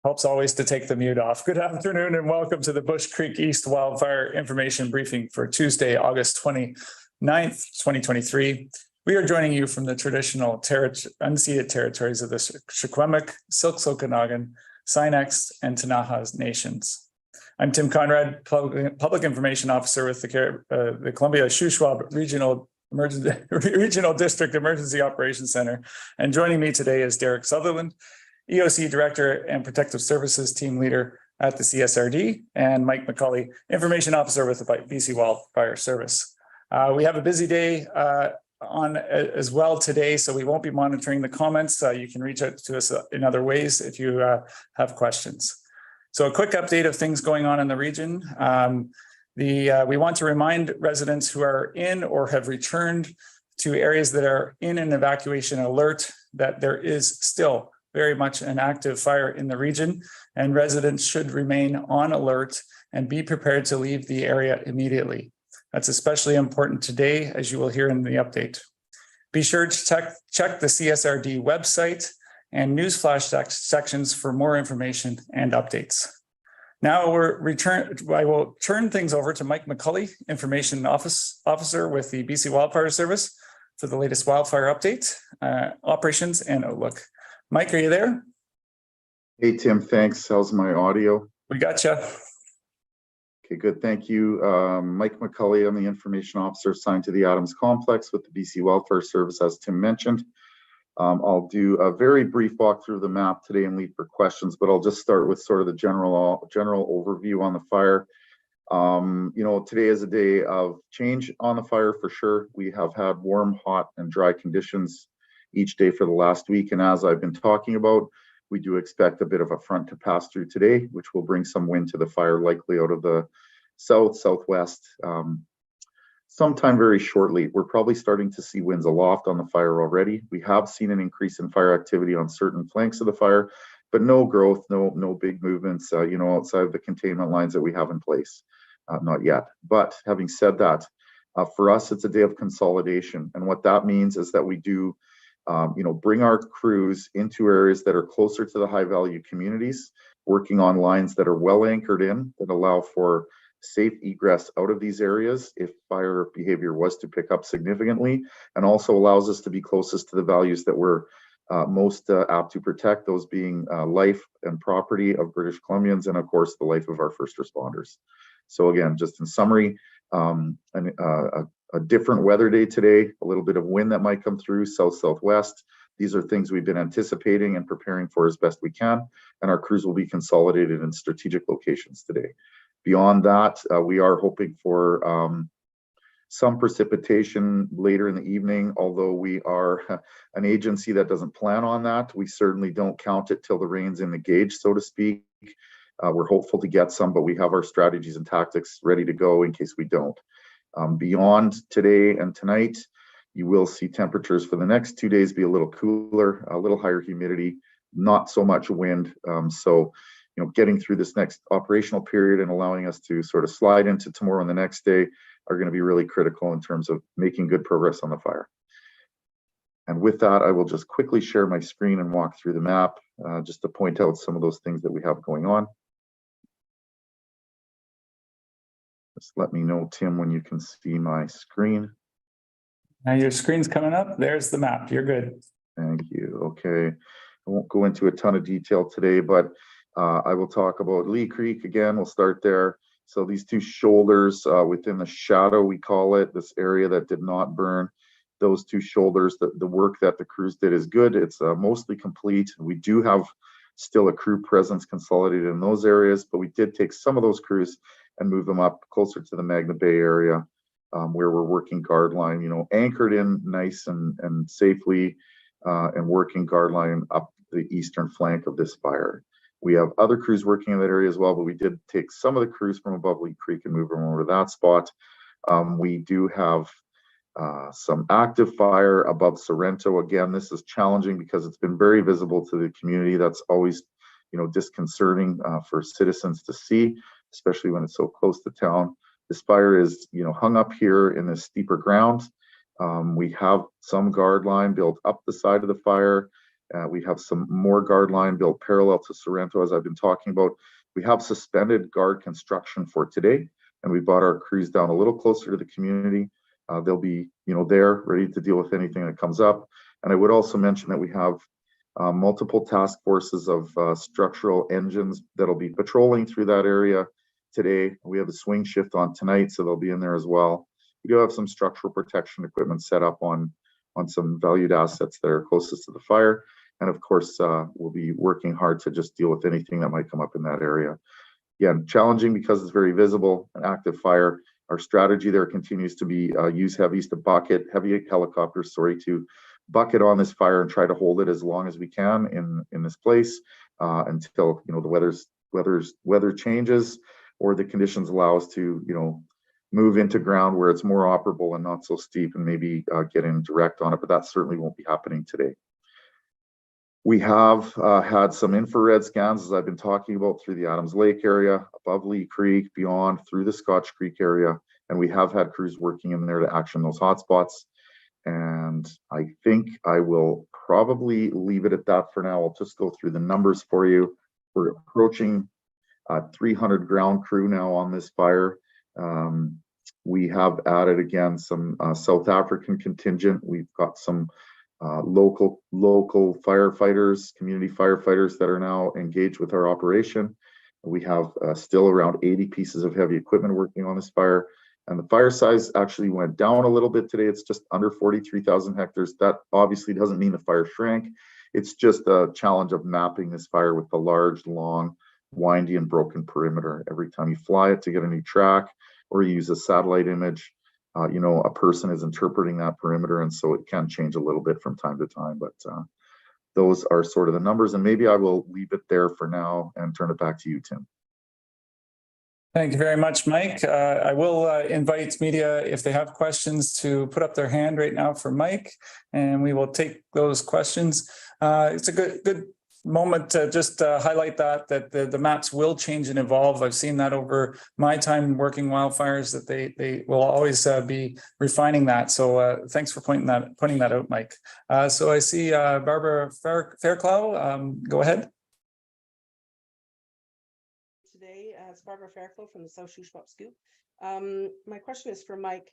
Helps always to take the mute off. Good afternoon and welcome to the Bush Creek East Wildfire Information Briefing for Tuesday, August 29th, 2023. We are joining you from the traditional unceded territories of the Secwepemc, Silks Okanagan, Sinex, and Ktunaxa nations. I'm Tim Conrad, Public Information Officer with the Columbia Shoeswap Regional District Emergency Operations Center. And joining me today is Derek Sutherland, EOC Director and Protective Services Team Leader at the CSRD, and Mike McCully, Information Officer with the BC Wildfire Service. We have a busy day on as well today, so we won't be monitoring the comments. You can reach out to us in other ways if you have questions. So a quick update of things going on in the region. We want to remind residents who are in or have returned to areas that are in an evacuation alert that there is still very much an active fire in the region, and residents should remain on alert and be prepared to leave the area immediately. That's especially important today, as you will hear in the update. Be sure to check the CSRD website and newsflash sections for more information and updates. Now I will turn things over to Mike McCully, Information Officer with the BC Wildfire Service, for the latest wildfire update, operations, and outlook. Mike, are you there? Hey, Tim, thanks. How's my audio? We gotcha. Okay, good. Thank you. Mike McCully, I'm the Information Officer assigned to the Adams Complex with the BC Wildfire Service, as Tim mentioned. I'll do a very brief walkthrough of the map today and leave for questions, but I'll just start with sort of the general overview on the fire. Today is a day of change on the fire for sure. We have had warm, hot, and dry conditions each day for the last week, and as I've been talking about, we do expect a bit of a front to pass through today, which will bring some wind to the fire, likely out of the southwest sometime very shortly. We're probably starting to see winds aloft on the fire already. We have seen an increase in fire activity on certain flanks of the fire, but no growth, no big movements, outside of the containment lines that we have in place, not yet. But having said that, for us, it's a day of consolidation, and what that means is that we do bring our crews into areas that are closer to the high value communities, working on lines that are well anchored in, that allow for safe egress out of these areas if fire behavior was to pick up significantly, and also allows us to be closest to the values that we're most apt to protect, those being life and property of British Columbians, and of course the life of our first responders. So again, just in summary, a different weather day today, a little bit of wind that might come through southwest. These are things we've been anticipating and preparing for as best we can, and our crews will be consolidated in strategic locations today. Beyond that, we are hoping for some precipitation later in the evening, although we are an agency that doesn't plan on that. We certainly don't count it till the rain's in the gauge, so to speak. We're hopeful to get some, but we have our strategies and tactics ready to go in case we don't. Beyond today and tonight, you will see temperatures for the next 2 days be a little cooler, a little higher humidity, not so much wind. So getting through this next operational period and allowing us to sort of slide into tomorrow and the next day are going to be really critical in terms of making good progress on the fire. And with that, I will just quickly share my screen and walk through the map just to point out some of those things that we have going on. Just let me know, Tim, when you can see my screen. Now your screen's coming up. There's the map. You're good. Thank you. Okay. I won't go into a ton of detail today, but I will talk about Lee Creek again. We'll start there. So these two shoulders within the shadow, we call it, this area that did not burn, those two shoulders, the work that the crews did is good. It's mostly complete. We do have still a crew presence consolidated in those areas, but we did take some of those crews and move them up closer to the Magna Bay area, where we're working guard line, anchored in nice and safely, and working guard line up the eastern flank of this fire. We have other crews working in that area as well, but we did take some of the crews from above Lee Creek and move them over to that spot. We do have some active fire above Sorrento. Again, this is challenging because it's been very visible to the community. That's always, disconcerting for citizens to see, especially when it's so close to town. This fire is, hung up here in this steeper ground. We have some guard line built up the side of the fire. We have some more guard line built parallel to Sorrento, as I've been talking about. We have suspended guard construction for today, and we brought our crews down a little closer to the community. They'll be, there ready to deal with anything that comes up. And I would also mention that we have multiple task forces of structural engines that'll be patrolling through that area today. We have a swing shift on tonight, so they'll be in there as well. We do have some structural protection equipment set up on some valued assets that are closest to the fire. And of course, we'll be working hard to just deal with anything that might come up in that area. Again, challenging because it's very visible, an active fire. Our strategy there continues to be use heavy helicopters, to bucket on this fire and try to hold it as long as we can in this place until the weather changes or the conditions allow us to move into ground where it's more operable and not so steep and maybe get in direct on it, but that certainly won't be happening today. We have had some infrared scans, as I've been talking about, through the Adams Lake area, above Lee Creek, beyond, through the Scotch Creek area, and we have had crews working in there to action those hotspots. And I think I will probably leave it at that for now. I'll just go through the numbers for you. We're approaching 300 ground crew now on this fire. We have added again some South African contingent. We've got some local firefighters, community firefighters that are now engaged with our operation. We have still around 80 pieces of heavy equipment working on this fire. And the fire size actually went down a little bit today. It's just under 43,000 hectares. That obviously doesn't mean the fire shrank. It's just a challenge of mapping this fire with the large, long, windy and broken perimeter. Every time you fly it to get a new track or you use a satellite image, a person is interpreting that perimeter, and so it can change a little bit from time to time, but those are sort of the numbers, and maybe I will leave it there for now and turn it back to you, Tim. Thank you very much, Mike. I will invite media, if they have questions, to put up their hand right now for Mike, and we will take those questions. It's a good moment to just highlight that the maps will change and evolve. I've seen that over my time working wildfires, that they will always be refining that. So thanks for pointing that out, Mike. So I see Barbara Fairclough. Go ahead. Today, it's Barbara Fairclough from the South Shoeswap Scoop. My question is for Mike.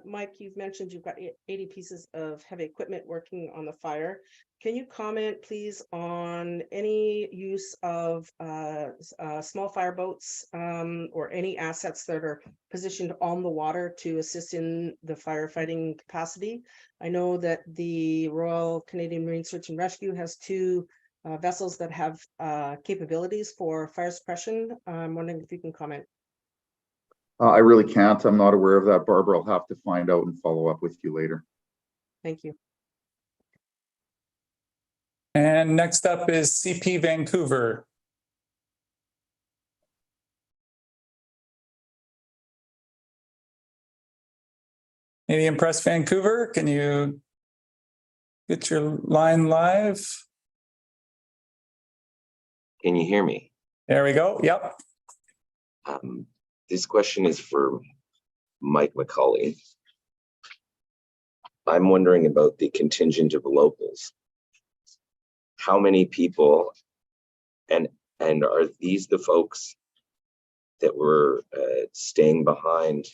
Mike, you've mentioned you've got 80 pieces of heavy equipment working on the fire. Can you comment, please, on any use of small fireboats or any assets that are positioned on the water to assist in the firefighting capacity? I know that the Royal Canadian Marine Search and Rescue has two vessels that have capabilities for fire suppression. I'm wondering if you can comment. I really can't. I'm not aware of that, Barbara. I'll have to find out and follow up with you later. Thank you. And next up is CP Vancouver. Canadian Press Vancouver, can you get your line live? Can you hear me? There we go. Yep. This question is for Mike McCauley. I'm wondering about the contingent of locals. How many people, and are these the folks that were staying behind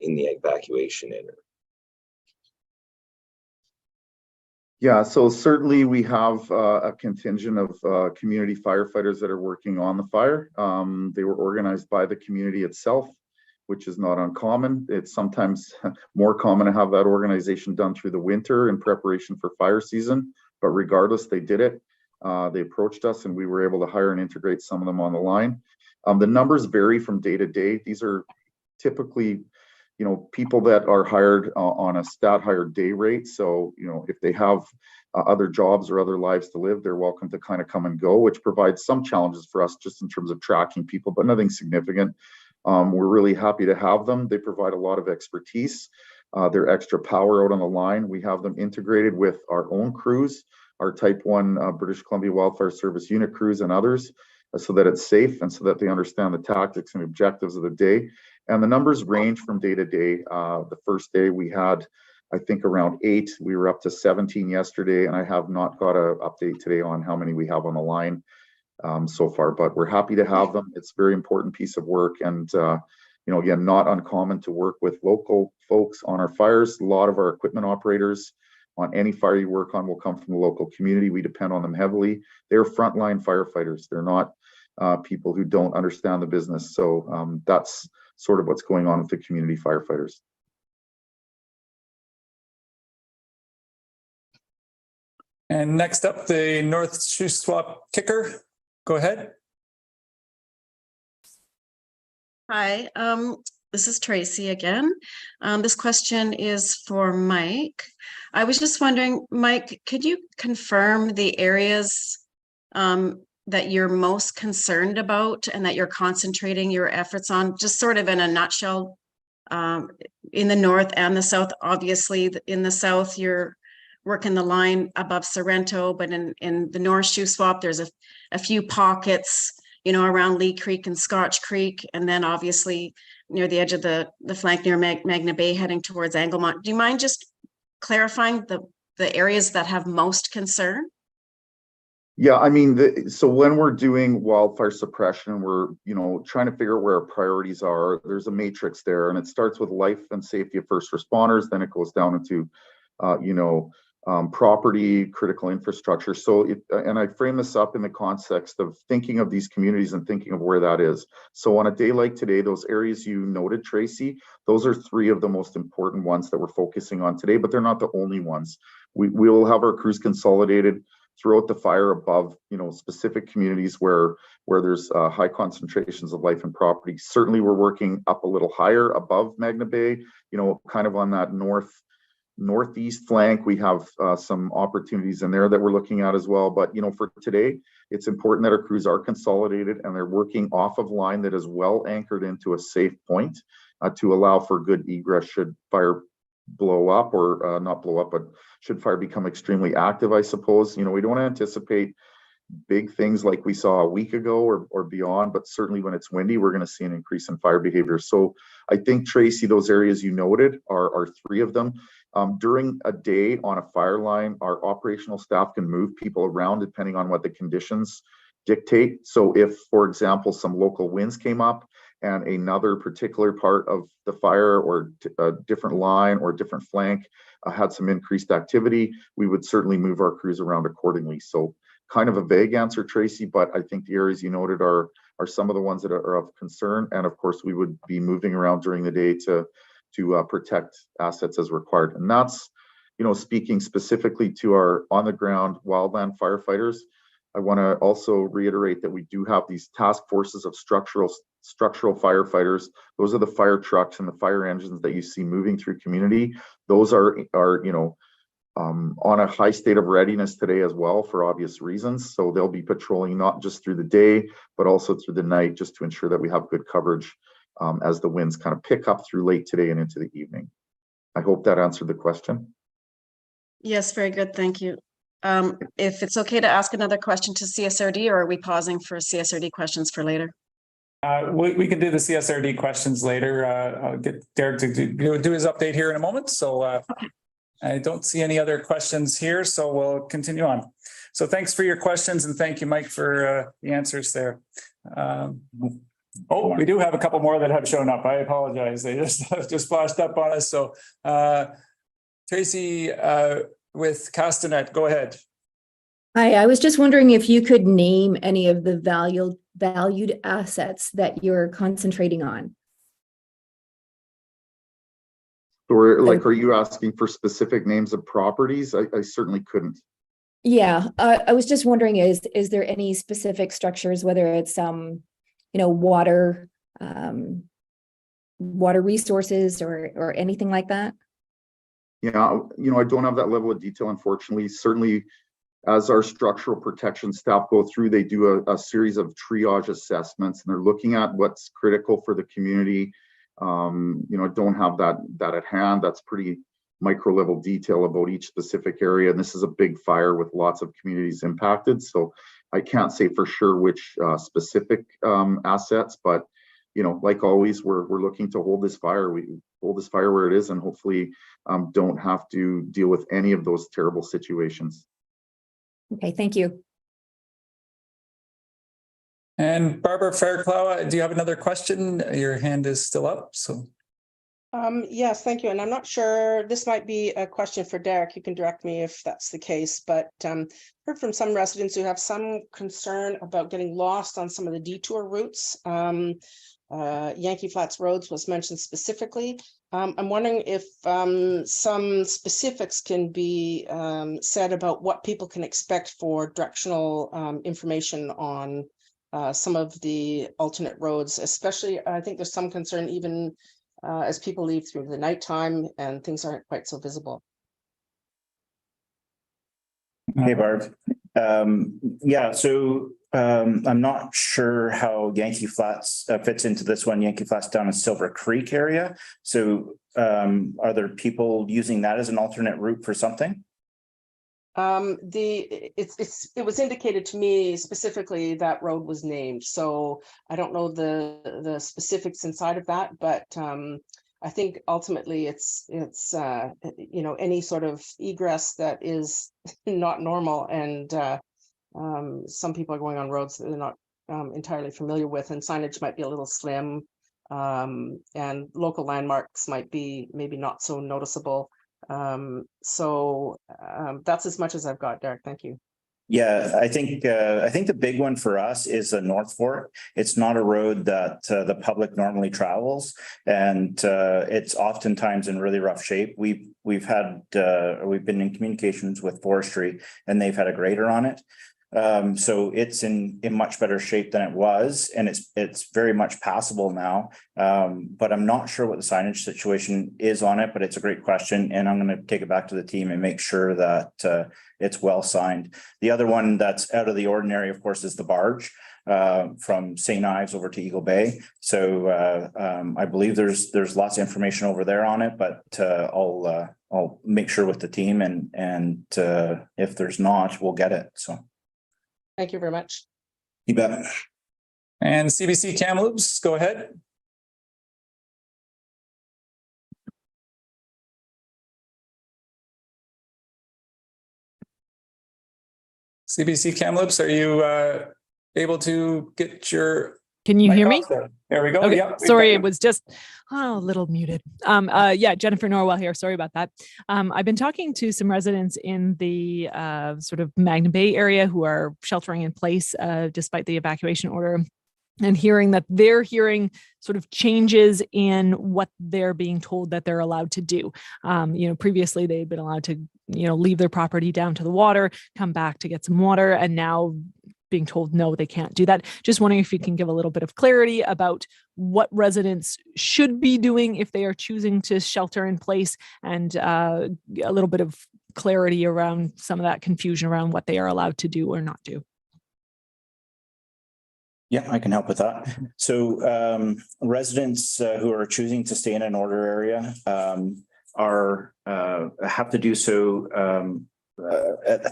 in the evacuation area? Yeah, so certainly we have a contingent of community firefighters that are working on the fire. They were organized by the community itself, which is not uncommon. It's sometimes more common to have that organization done through the winter in preparation for fire season, but regardless, they did it. They approached us and we were able to hire and integrate some of them on the line. The numbers vary from day to day. These are typically people that are hired on a stat hire day rate. So, if they have other jobs or other lives to live, they're welcome to kind of come and go, which provides some challenges for us just in terms of tracking people, but nothing significant. We're really happy to have them. They provide a lot of expertise. They're extra power out on the line. We have them integrated with our own crews, our Type 1 British Columbia Wildfire Service unit crews and others, so that it's safe and so that they understand the tactics and objectives of the day. And the numbers range from day to day. The first day we had I think around 8. We were up to 17 yesterday, and I have not got an update today on how many we have on the line so far, but we're happy to have them. It's a very important piece of work, and you know, again, not uncommon to work with local folks on our fires. A lot of our equipment operators on any fire you work on will come from the local community. We depend on them heavily. They're frontline firefighters. They're not people who don't understand the business. So that's sort of what's going on with the community firefighters. And next up, the North Shoeswap kicker. Go ahead. Hi, this is Tracy again. This question is for Mike. I was just wondering, Mike, could you confirm the areas that you're most concerned about and that you're concentrating your efforts on, just sort of in a nutshell, in the north and the south? Obviously, in the south, you're working the line above Sorrento, but in the North Shoeswap, there's a few pockets, you know, around Lee Creek and Scotch Creek, and then obviously near the edge of the flank near Magna Bay heading towards Anglemont. Do you mind just clarifying the areas that have most concern? Yeah, I mean, so when we're doing wildfire suppression, we're, you know, trying to figure out where our priorities are. There's a matrix there, and it starts with life and safety of first responders. Then it goes down into, you know, property, critical infrastructure. So, and I frame this up in the context of thinking of these communities and thinking of where that is. So on a day like today, those areas you noted, Tracy, those are 3 of the most important ones that we're focusing on today, but they're not the only ones. We will have our crews consolidated throughout the fire above, you know, specific communities where there's high concentrations of life and property. Certainly we're working up a little higher above Magna Bay, you know, kind of on that northeast flank. We have some opportunities in there that we're looking at as well. But, you know, for today, it's important that our crews are consolidated and they're working off of line that is well anchored into a safe point to allow for good egress should fire blow up, or not blow up, but should fire become extremely active, I suppose. You know, we don't anticipate big things like we saw a week ago or beyond, but certainly when it's windy, we're going to see an increase in fire behavior. So I think, Tracy, those areas you noted are 3 of them. During a day on a fire line, our operational staff can move people around depending on what the conditions dictate. So if, for example, some local winds came up and another particular part of the fire or a different line or different flank had some increased activity, we would certainly move our crews around accordingly. So kind of a vague answer, Tracy, but I think the areas you noted are some of the ones that are of concern. And of course, we would be moving around during the day to protect assets as required. And that's, you know, speaking specifically to our on the ground wildland firefighters. I want to also reiterate that we do have these task forces of structural firefighters. Those are the fire trucks and the fire engines that you see moving through community. Those are you know, on a high state of readiness today as well for obvious reasons. So they'll be patrolling not just through the day, but also through the night, just to ensure that we have good coverage as the winds kind of pick up through late today and into the evening. I hope that answered the question. Yes, very good. Thank you. If it's okay to ask another question to CSRD, or are we pausing for CSRD questions for later? We can do the CSRD questions later. I'll get Derek to do his update here in a moment. So okay. I don't see any other questions here, so we'll continue on. So thanks for your questions, and thank you, Mike, for the answers there. Oh, we do have a couple more that have shown up. I apologize. They just flashed up on us. So Tracy with Castanet, go ahead. Hi, I was just wondering if you could name any of the valued assets that you're concentrating on. Or like, are you asking for specific names of properties? I certainly couldn't. Yeah, I was just wondering, is there any specific structures, whether it's you know, water resources or anything like that? Yeah, you know, I don't have that level of detail, unfortunately. Certainly, as our structural protection staff go through, they do a series of triage assessments, and they're looking at what's critical for the community. You know, I don't have that at hand. That's pretty micro level detail about each specific area. And this is a big fire with lots of communities impacted. So I can't say for sure which specific assets, but like always, we're looking to hold this fire. We hold this fire where it is, and hopefully don't have to deal with any of those terrible situations. Okay, thank you. And Barbara Fairclough, do you have another question? Your hand is still up, so. Yes, thank you. And I'm not sure, this might be a question for Derek. You can direct me if that's the case, but heard from some residents who have some concern about getting lost on some of the detour routes. Yankee Flats Roads was mentioned specifically. I'm wondering if some specifics can be said about what people can expect for directional information on some of the alternate roads, especially I think there's some concern even as people leave through the nighttime and things aren't quite so visible. Hey, Barb. Yeah, so I'm not sure how Yankee Flats fits into this one. Yankee Flats down in Silver Creek area. So are there people using that as an alternate route for something? It was indicated to me specifically that road was named, so I don't know the specifics inside of that, but I think ultimately it's any sort of egress that is not normal, and some people are going on roads that they're not entirely familiar with, and signage might be a little slim, and local landmarks might be maybe not so noticeable. That's as much as I've got, Derek. Thank you. Yeah, I think the big one for us is the North Fork. It's not a road that the public normally travels, and it's oftentimes in really rough shape. We've been in communications with forestry, and they've had a grader on it. So it's in much better shape than it was, and it's very much passable now. But I'm not sure what the signage situation is on it, but it's a great question, and I'm going to take it back to the team and make sure that it's well signed. The other one that's out of the ordinary, of course, is the barge from St. Ives over to Eagle Bay. So I believe there's lots of information over there on it, but I'll make sure with the team, and if there's not, we'll get it. So. Thank you very much. You bet. And CBC Kamloops, go ahead. CBC Kamloops, are you able to get your... Can you hear me? There we go. Okay. Yep, Sorry, it was just a little muted. Yeah, Jennifer Norwell here. Sorry about that. I've been talking to some residents in the sort of Magna Bay area who are sheltering in place despite the evacuation order, and hearing that they're hearing sort of changes in what they're being told that they're allowed to do. Previously they'd been allowed to, leave their property down to the water, come back to get some water, and now being told no, they can't do that. Just wondering if you can give a little bit of clarity about what residents should be doing if they are choosing to shelter in place, and a little bit of clarity around some of that confusion around what they are allowed to do or not do. Yeah, I can help with that. So residents who are choosing to stay in an order area have to do so.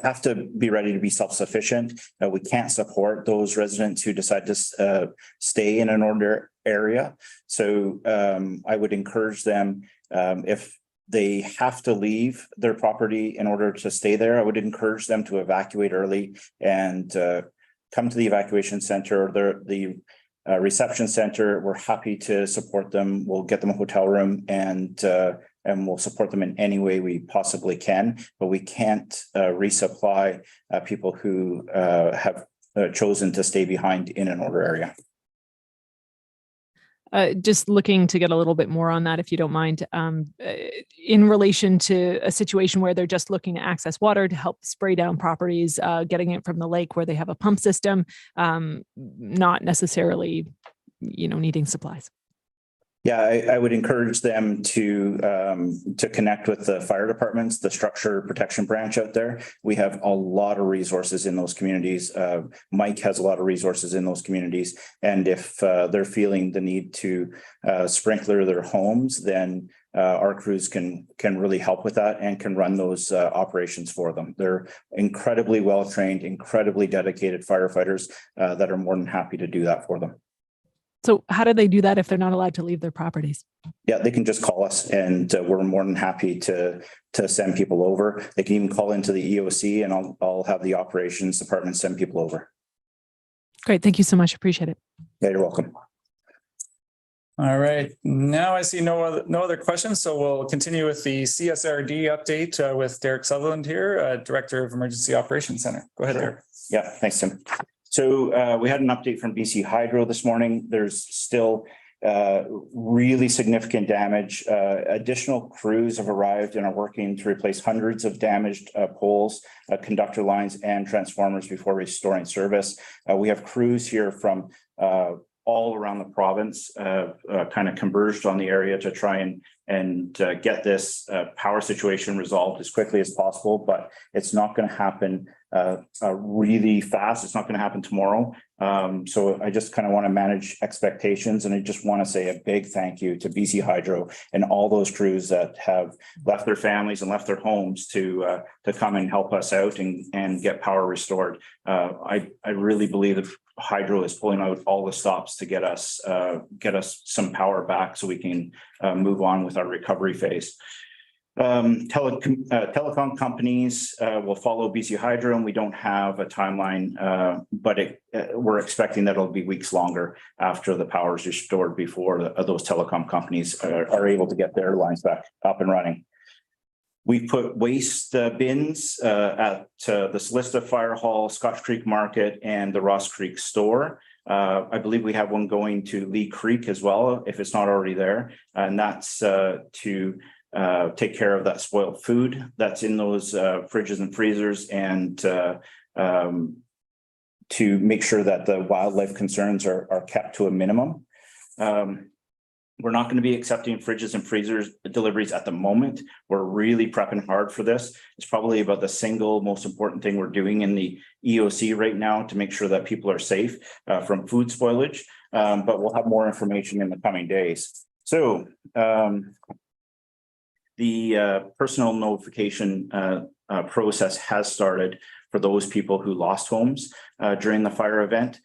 Have to be ready to be self-sufficient. We can't support those residents who decide to stay in an order area. So I would encourage them, if they have to leave their property in order to stay there, I would encourage them to evacuate early and come to the evacuation center or the reception center. We're happy to support them. We'll get them a hotel room, and we'll support them in any way we possibly can, but we can't resupply people who have chosen to stay behind in an order area. Just looking to get a little bit more on that, if you don't mind, in relation to a situation where they're just looking to access water to help spray down properties, getting it from the lake where they have a pump system, not necessarily, needing supplies. Yeah, I would encourage them to connect with the fire departments, the structure protection branch out there. We have a lot of resources in those communities. Mike has a lot of resources in those communities. And if they're feeling the need to sprinkler their homes, then our crews can really help with that and can run those operations for them. They're incredibly well-trained, incredibly dedicated firefighters that are more than happy to do that for them. So how do they do that if they're not allowed to leave their properties? Yeah, they can just call us, and we're more than happy to send people over. They can even call into the EOC, and I'll have the operations department send people over. Great. Thank you so much. Appreciate it. Yeah, you're welcome. All right, now I see no other questions, so we'll continue with the CSRD update with Derek Sutherland here, Director of Emergency Operations Center. Go ahead, Derek. Yeah, thanks, Tim. So we had an update from BC Hydro this morning. There's still really significant damage. Additional crews have arrived and are working to replace hundreds of damaged poles, conductor lines, and transformers before restoring service. We have crews here from all around the province, kind of converged on the area to try and get this power situation resolved as quickly as possible, but it's not going to happen really fast. It's not going to happen tomorrow. So I just kind of want to manage expectations, and I just want to say a big thank you to BC Hydro and all those crews that have left their families and left their homes to come and help us out and get power restored. I really believe that Hydro is pulling out all the stops to get us some power back so we can move on with our recovery phase. Telecom companies will follow BC Hydro, and we don't have a timeline, but we're expecting that it'll be weeks longer after the power is restored before those telecom companies are able to get their lines back up and running. We've put waste bins at the Solista Fire Hall, Scotch Creek Market, and the Ross Creek store. I believe we have one going to Lee Creek as well, if it's not already there. And that's to take care of that spoiled food that's in those fridges and freezers, and to make sure that the wildlife concerns are kept to a minimum. We're not going to be accepting fridges and freezers deliveries at the moment. We're really prepping hard for this. It's probably about the single most important thing we're doing in the EOC right now to make sure that people are safe from food spoilage, but we'll have more information in the coming days. So the personal notification process has started for those people who lost homes during the fire event.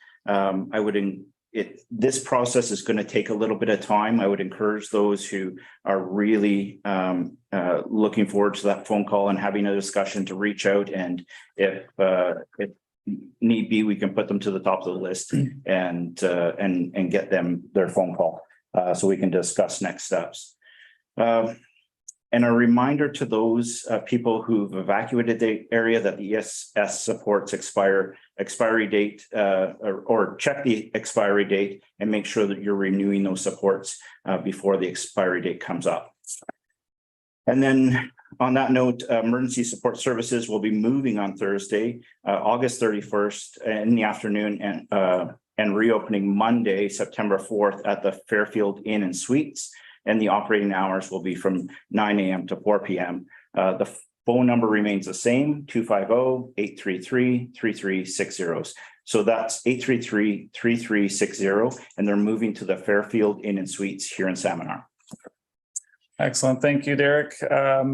This process is going to take a little bit of time. I would encourage those who are really looking forward to that phone call and having a discussion to reach out, and if need be, we can put them to the top of the list and get them their phone call so we can discuss next steps. And a reminder to those people who've evacuated the area that the ESS supports expiry date or check the expiry date and make sure that you're renewing those supports before the expiry date comes up. And then on that note, emergency support services will be moving on Thursday, August 31st in the afternoon, and reopening Monday, September 4th at the Fairfield Inn and Suites. And the operating hours will be from 9 a.m. to 4 p.m. The phone number remains the same, 250-833-3360. So that's 833-3360, and they're moving to the Fairfield Inn and Suites here in Salmonar. Excellent. Thank you, Derek.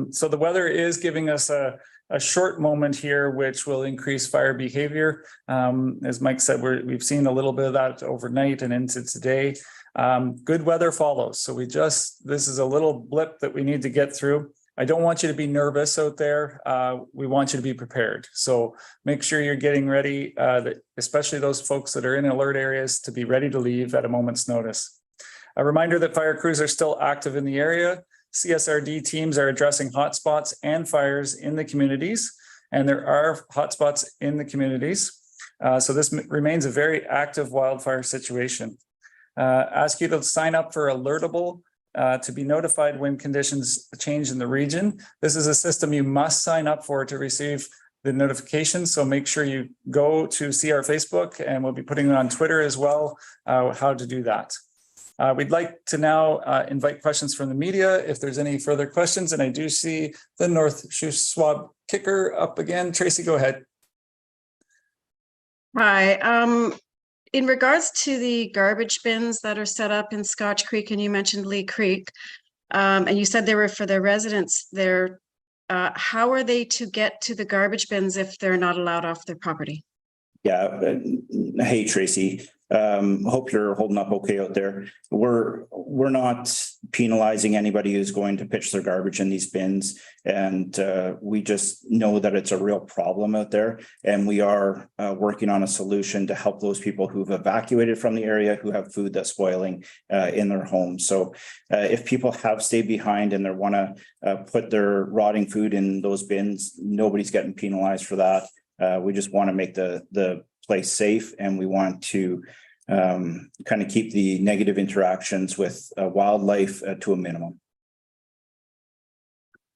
So the weather is giving us a short moment here, which will increase fire behavior. As Mike said, we've seen a little bit of that overnight and into today. Good weather follows. So this is a little blip that we need to get through. I don't want you to be nervous out there. We want you to be prepared. So make sure you're getting ready, especially those folks that are in alert areas, to be ready to leave at a moment's notice. A reminder that fire crews are still active in the area. CSRD teams are addressing hotspots and fires in the communities, and there are hotspots in the communities. So this remains a very active wildfire situation. Ask you to sign up for Alertable to be notified when conditions change in the region. This is a system you must sign up for to receive the notifications. So make sure you go to see our Facebook, and we'll be putting it on Twitter as well, how to do that. We'd like to now invite questions from the media if there's any further questions. And I do see the North Shoeswap kicker up again. Tracy, go ahead. Hi. In regards to the garbage bins that are set up in Scotch Creek, and you mentioned Lee Creek, and you said they were for the residents there, how are they to get to the garbage bins if they're not allowed off their property? Yeah. Hey, Tracy. Hope you're holding up okay out there. We're not penalizing anybody who's going to pitch their garbage in these bins. And we just know that it's a real problem out there. And we are working on a solution to help those people who've evacuated from the area, who have food that's spoiling in their homes. So if people have stayed behind and they want to put their rotting food in those bins, nobody's getting penalized for that. We just want to make the place safe, and we want to kind of keep the negative interactions with wildlife to a minimum.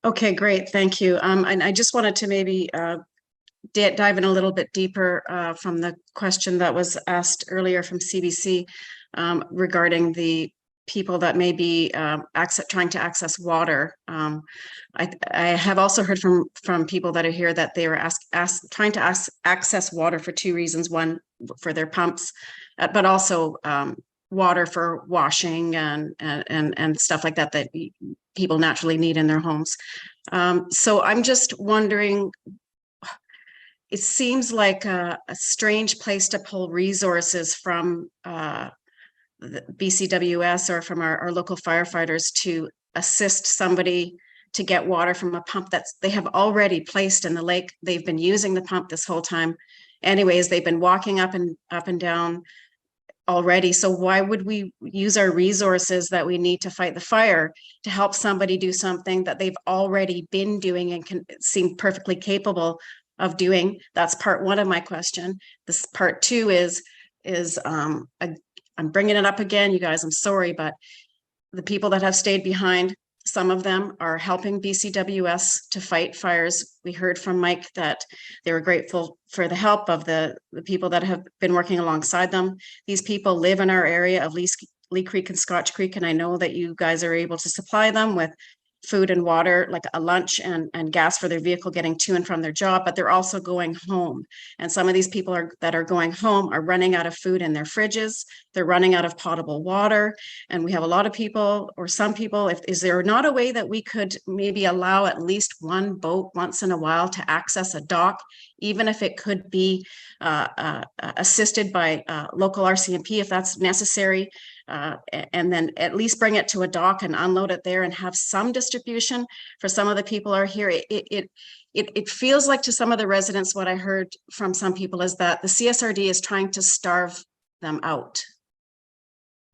Okay, great. Thank you. And I just wanted to maybe dive in a little bit deeper from the question that was asked earlier from CBC regarding the people that may be trying to access water. I have also heard from people that are here that they were trying to access water for two reasons. One, for their pumps, but also water for washing and stuff like that people naturally need in their homes. So I'm just wondering, it seems like a strange place to pull resources from the BCWS or from our local firefighters to assist somebody to get water from a pump that they have already placed in the lake. They've been using the pump this whole time. Anyways, they've been walking up and down already. So why would we use our resources that we need to fight the fire to help somebody do something that they've already been doing and can seem perfectly capable of doing? That's part one of my question. This part two is I'm bringing it up again, you guys, I'm sorry, but the people that have stayed behind, some of them are helping BCWS to fight fires. We heard from Mike that they were grateful for the help of the people that have been working alongside them. These people live in our area of Lee Creek and Scotch Creek, and I know that you guys are able to supply them with food and water, like a lunch and gas for their vehicle getting to and from their job, but they're also going home. And some of these people that are going home are running out of food in their fridges. They're running out of potable water. And we have a lot of people, or some people, is there not a way that we could maybe allow at least one boat once in a while to access a dock, even if it could be assisted by local RCMP if that's necessary, and then at least bring it to a dock and unload it there and have some distribution for some of the people are here. It feels like to some of the residents, what I heard from some people is that the CSRD is trying to starve them out.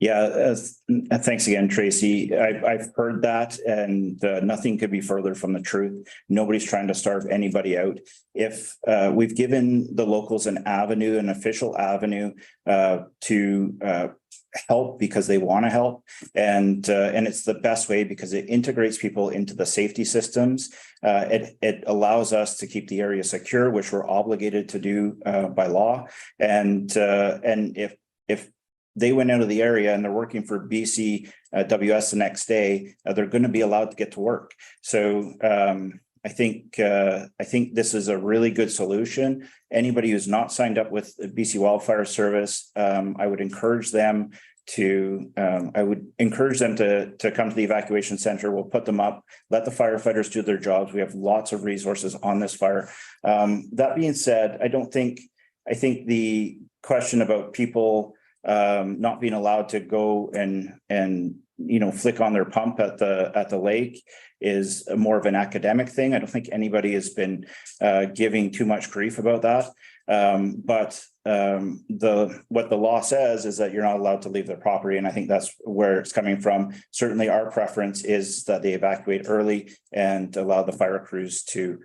Yeah, thanks again, Tracy. I've heard that, and nothing could be further from the truth. Nobody's trying to starve anybody out. If we've given the locals an avenue, an official avenue to help because they want to help, and it's the best way because it integrates people into the safety systems. It allows us to keep the area secure, which we're obligated to do by law, and if they went out of the area and they're working for BCWS the next day, they're going to be allowed to get to work. So I think this is a really good solution. Anybody who's not signed up with BC Wildfire Service, I would encourage them to come to the evacuation center. We'll put them up, let the firefighters do their jobs. We have lots of resources on this fire. That being said, I think the question about people not being allowed to go and flick on their pump at the lake is more of an academic thing. I don't think anybody has been giving too much grief about that. But what the law says is that you're not allowed to leave their property, and I think that's where it's coming from. Certainly, our preference is that they evacuate early and allow the fire crews to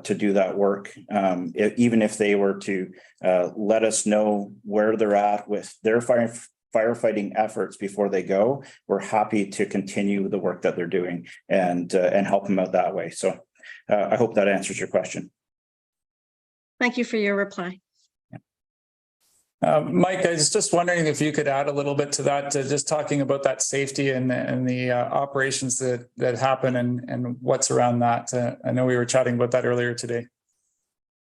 do that work. Even if they were to let us know where they're at with their firefighting efforts before they go, we're happy to continue the work that they're doing and help them out that way. So I hope that answers your question. Thank you for your reply. Mike, I was just wondering if you could add a little bit to that, just talking about that safety and the operations that happen and what's around that. I know we were chatting about that earlier today.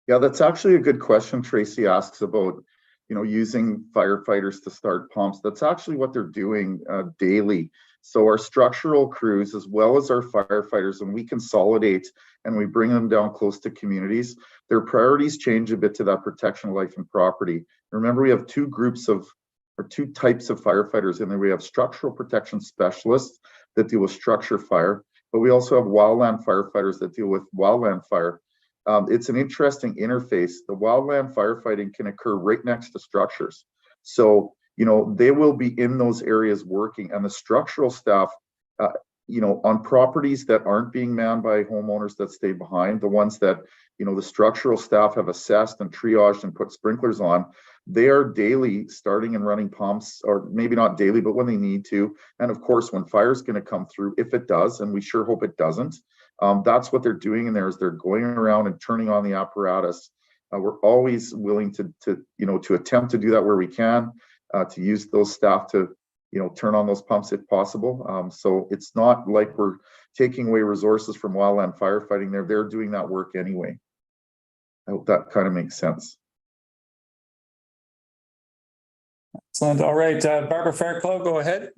Yeah, that's actually a good question. Tracy asks about, using firefighters to start pumps. That's actually what they're doing daily. So our structural crews, as well as our firefighters, when we consolidate and we bring them down close to communities, their priorities change a bit to that protection of life and property. Remember, we have two groups of or two types of firefighters in there. We have structural protection specialists that deal with structure fire, but we also have wildland firefighters that deal with wildland fire. It's an interesting interface. The wildland firefighting can occur right next to structures. So, you know, they will be in those areas working, and the structural staff, you know, on properties that aren't being manned by homeowners that stay behind, the ones that, you know, the structural staff have assessed and triaged and put sprinklers on, they are daily starting and running pumps, or maybe not daily, but when they need to. And of course, when fire's going to come through, if it does, and we sure hope it doesn't, that's what they're doing in there, is they're going around and turning on the apparatus. We're always willing to you know, to attempt to do that where we can, to use those staff to, you know, turn on those pumps if possible. So it's not like we're taking away resources from wildland firefighting. They're doing that work anyway. I hope that kind of makes sense. Excellent. All right, Barbara Fairclough, go ahead.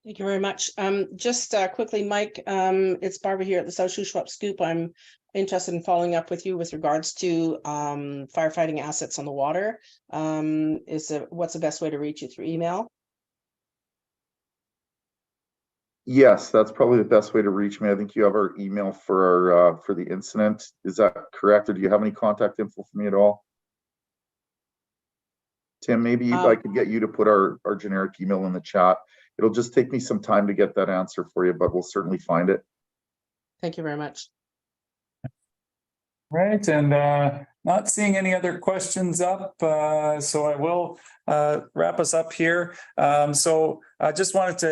Thank you very much. Just quickly, Mike, it's Barbara here at the South Shoeswap Scoop. I'm interested in following up with you with regards to firefighting assets on the water. What's the best way to reach you, through email? Yes, that's probably the best way to reach me. I think you have our email for our for the incident. Is that correct, or do you have any contact info for me at all? Tim, maybe I could get you to put our generic email in the chat. It'll just take me some time to get that answer for you, but we'll certainly find it. Thank you very much. Right, and not seeing any other questions up, so I will wrap us up here. So I just wanted to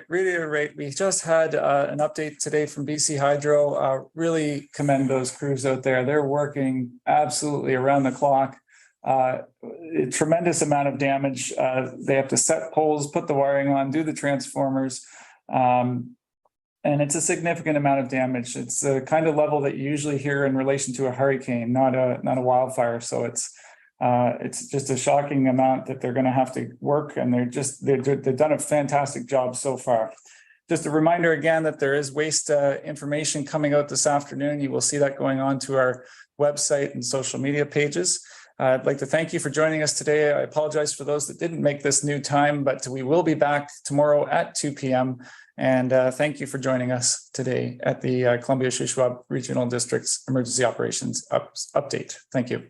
reiterate, we just had an update today from BC Hydro. Really commend those crews out there. They're working absolutely around the clock. A tremendous amount of damage. They have to set poles, put the wiring on, do the transformers. And it's a significant amount of damage. It's the kind of level that you usually hear in relation to a hurricane, not a wildfire. So it's just a shocking amount that they're going to have to work, and they've done a fantastic job so far. Just a reminder again that there is waste information coming out this afternoon. You will see that going on to our website and social media pages. I'd like to thank you for joining us today. I apologize for those that didn't make this new time, but we will be back tomorrow at 2 p.m. And thank you for joining us today at the Columbia Shoeswap Regional District's Emergency Operations Update. Thank you.